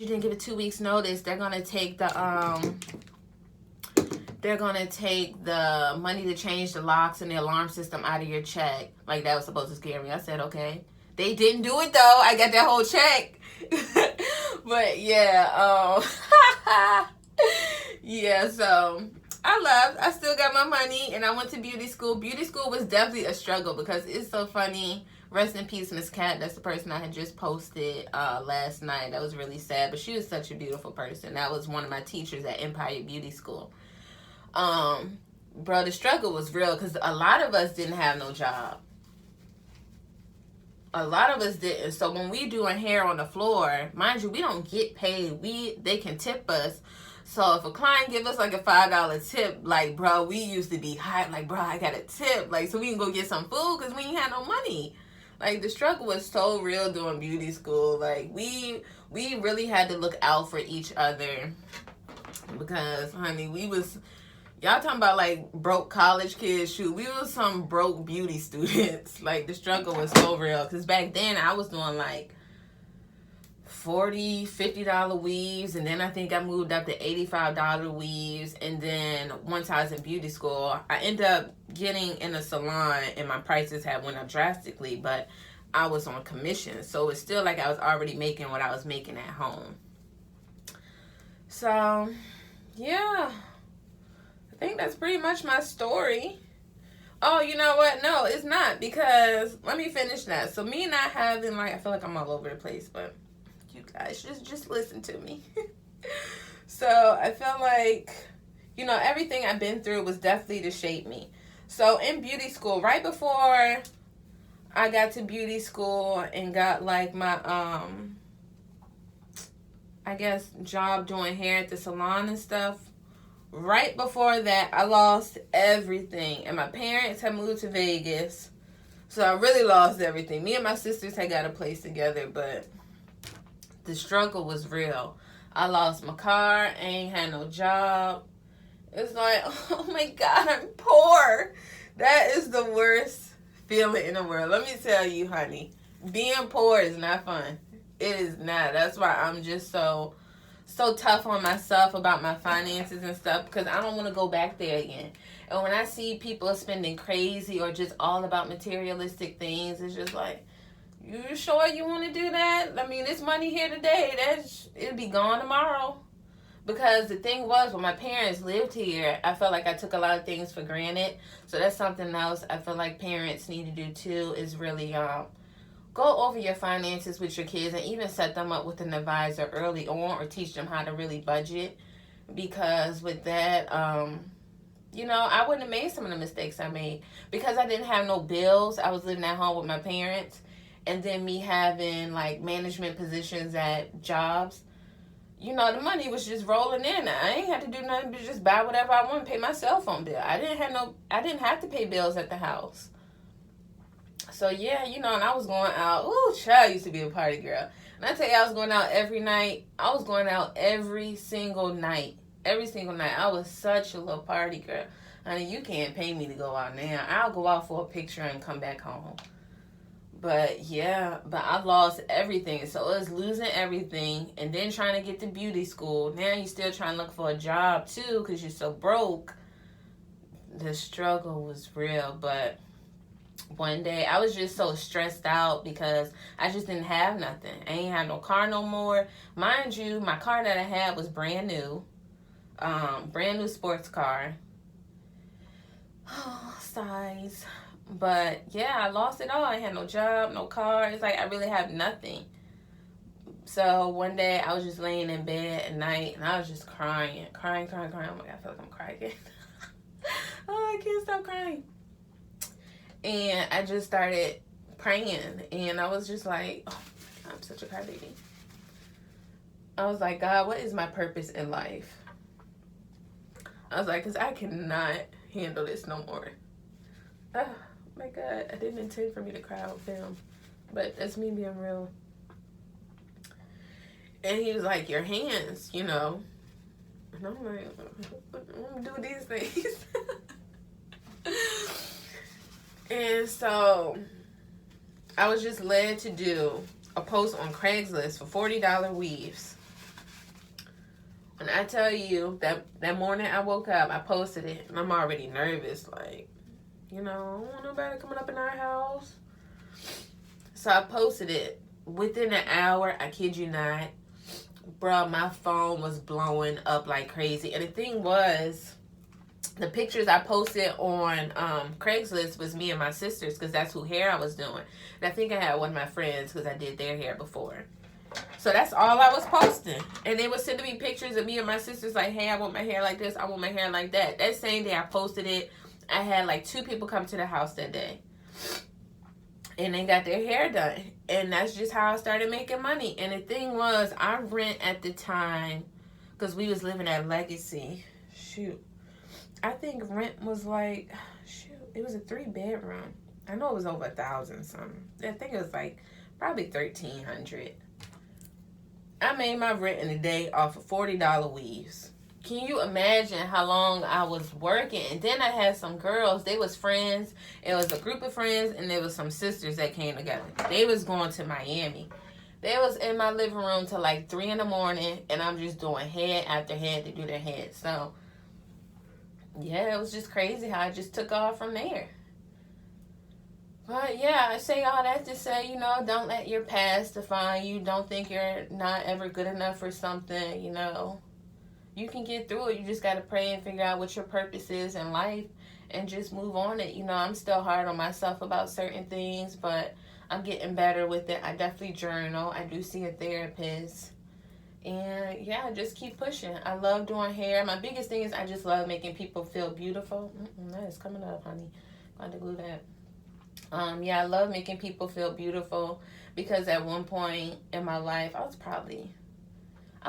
you didn't give it 2 weeks notice, they're gonna take the money to change the locks and the alarm system out of your check. Like, that was supposed to scare me. I said, okay. They didn't do it though. I got that whole check. But yeah, yeah, so I still got my money, and I went to beauty school. Beauty school was definitely a struggle because it's so funny. Rest in peace, Miss Cat. That's the person I had just posted last night. That was really sad, but she was such a beautiful person. That was one of my teachers at Empire Beauty School. Bro, the struggle was real because a lot of us didn't have no job. A lot of us didn't. So when we doing hair on the floor, mind you, we don't get paid. They can tip us. So if a client give us like a $5 tip, like, bro, we used to be high, like, bro, I got a tip, like, so we can go get some food because we ain't had no money. Like, the struggle was so real doing beauty school. Like, we really had to look out for each other because, honey, y'all talking about, like, broke college kids. Shoot, we was some broke beauty students. Like, the struggle was so real because back then I was doing, like, $40, $50 weaves, and then I think I moved up to $85 weaves. And then once I was in beauty school, I ended up getting in a salon, and my prices had went up drastically, but I was on commission, so it's still like I was already making what I was making at home. So yeah, I think that's pretty much my story. Oh, you know what? No, it's not, because let me finish that. So me not having, like, I feel like I'm all over the place, but you guys just listen to me. So I felt like, you know, everything I've been through was definitely to shape me. So in beauty school, right before I got to beauty school and got like my I guess job doing hair at the salon and stuff, right before that I lost everything, and my parents had moved to Vegas, so I really lost everything. Me and my sisters had got a place together, but the struggle was real. I lost my car, I ain't had no job. It's like, oh my God, I'm poor. That is the worst feeling in the world. Let me tell you, honey, being poor is not fun. It is not. That's why I'm just so tough on myself about my finances and stuff, because I don't want to go back there again. And when I see people spending crazy or just all about materialistic things, it's just like, you sure you want to do that? I mean, it's money here today. It'll be gone tomorrow. Because the thing was, when my parents lived here, I felt like I took a lot of things for granted. So that's something else I feel like parents need to do too, is really go over your finances with your kids and even set them up with an advisor early on, or teach them how to really budget. Because with that, you know, I wouldn't have made some of the mistakes I made. Because I didn't have no bills. I was living at home with my parents. And then me having like management positions at jobs, you know, the money was just rolling in. I ain't had to do nothing but just buy whatever I want, pay my cell phone bill. I didn't have to pay bills at the house. So yeah, you know, and I was going out. Ooh, child, used to be a party girl. And I tell you, I was going out every night. I was going out every single night. Every single night. I was such a little party girl. Honey, you can't pay me to go out now. I'll go out for a picture and come back home. But yeah, but I lost everything. So it was losing everything and then trying to get to beauty school. Now you're still trying to look for a job too because you're so broke. The struggle was real. But one day I was just so stressed out because I just didn't have nothing. I ain't have no car no more. Mind you, my car that I had was brand new. Brand new sports car. Oh, size. But yeah, I lost it all. I had no job, no car. It's like I really have nothing. So one day I was just laying in bed at night and I was just crying. Oh my God, I feel like I'm crying. Oh, I can't stop crying. And I just started praying, and I was just like, oh, I'm such a crybaby. I was like, God, what is my purpose in life? I was like, because I cannot handle this no more. Oh my God, I didn't intend for me to cry on film, but that's me being real. And he was like, your hands, you know. And I'm like, I'm gonna do these things. And so I was just led to do a post on Craigslist for $40 weaves. And I tell you, that morning I woke up, I posted it, and I'm already nervous. Like, you know, I don't want nobody coming up in our house. So I posted it. Within an hour, I kid you not, bro, my phone was blowing up like crazy. And the thing was, the pictures I posted on Craigslist was me and my sisters, because that's who hair I was doing. And I think I had one of my friends because I did their hair before. So that's all I was posting. And they were sending me pictures of me and my sisters like, hey, I want my hair like this. I want my hair like that. That same day I posted it, I had like 2 people come to the house that day. And they got their hair done. And that's just how I started making money. And the thing was, I rent at the time, because we was living at Legacy. Shoot. I think rent was like, it was a 3-bedroom. I know it was over $1,000 something. I think it was like probably $1,300. I made my rent in a day off of $40 weaves. Can you imagine how long I was working? And then I had some girls, they was friends. It was a group of friends, and there was some sisters that came together. They was going to Miami. They was in my living room till like 3 in the morning, and I'm just doing head after head to do their head. So, yeah, it was just crazy how I just took off from there. But, yeah, I say all that to say, you know, don't let your past define you. Don't think you're not ever good enough for something, you know. You can get through it. You just got to pray and figure out what your purpose is in life and just move on it. You know, I'm still hard on myself about certain things, but I'm getting better with it. I definitely journal. I do see a therapist. And, yeah, just keep pushing. I love doing hair. My biggest thing is I just love making people feel beautiful. That is coming up, honey. Got to glue that. Yeah, I love making people feel beautiful, because at one point in my life, I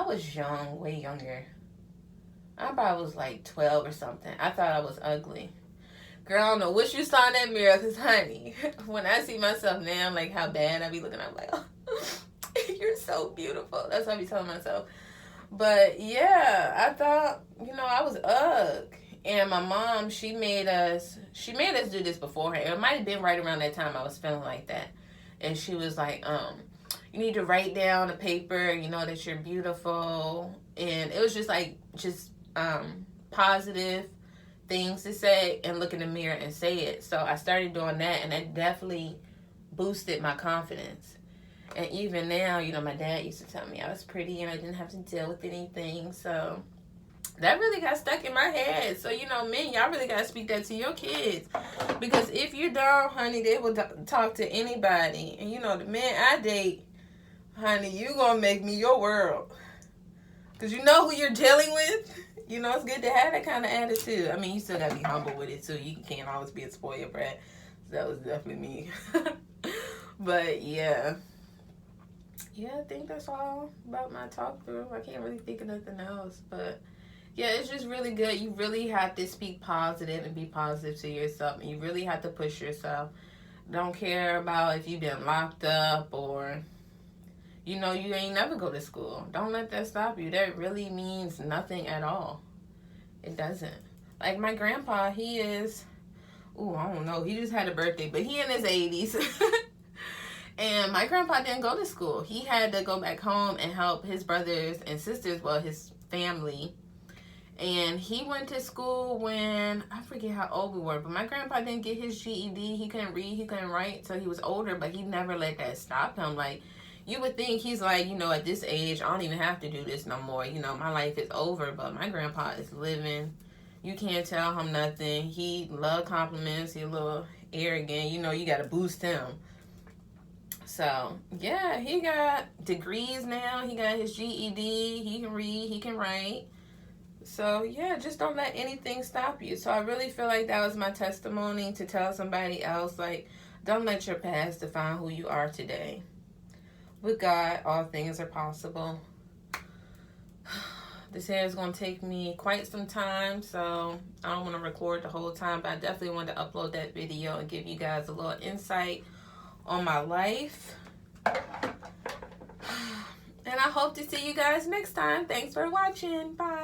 was young, way younger. I probably was like 12 or something. I thought I was ugly. Girl, I don't know what you saw in that mirror, because, honey, when I see myself now, like how bad I be looking, I'm like, oh, you're so beautiful. That's what I be telling myself. But, yeah, I thought, you know, I was ugly. And my mom, she made us do this beforehand. It might have been right around that time I was feeling like that. And she was like, you need to write down a paper, you know, that you're beautiful. And it was just like, positive things to say, and look in the mirror and say it. So I started doing that, and that definitely boosted my confidence. And even now, you know, my dad used to tell me I was pretty and I didn't have to deal with anything. So that really got stuck in my head. So, you know, men, y'all really got to speak that to your kids. Because if you don't, honey, they will talk to anybody. And, you know, the men I date, honey, you going to make me your world. Because you know who you're dealing with. You know, it's good to have that kind of attitude. I mean, you still got to be humble with it, too. You can't always be a spoiled brat. So that was definitely me. But, yeah. Yeah, I think that's all about my talk through. I can't really think of nothing else. But, yeah, it's just really good. You really have to speak positive and be positive to yourself. And you really have to push yourself. Don't care about if you've been locked up or, you know, you ain't never go to school. Don't let that stop you. That really means nothing at all. It doesn't. Like my grandpa, he is, I don't know. He just had a birthday, but he in his 80s. And my grandpa didn't go to school. He had to go back home and help his brothers and sisters, well, his family. And he went to school when, I forget how old we were, but my grandpa didn't get his GED. He couldn't read, he couldn't write, so he was older, but he never let that stop him. Like, you would think he's like, you know, at this age, I don't even have to do this no more. You know, my life is over, but my grandpa is living. You can't tell him nothing. He love compliments. He a little arrogant. You know, you got to boost him. So, yeah, he got degrees now. He got his GED. He can read. He can write. So, yeah, just don't let anything stop you. So, I really feel like that was my testimony to tell somebody else, like, don't let your past define who you are today. With God, all things are possible. This hair is going to take me quite some time, so I don't want to record the whole time, but I definitely wanted to upload that video and give you guys a little insight on my life. And I hope to see you guys next time. Thanks for watching. Bye.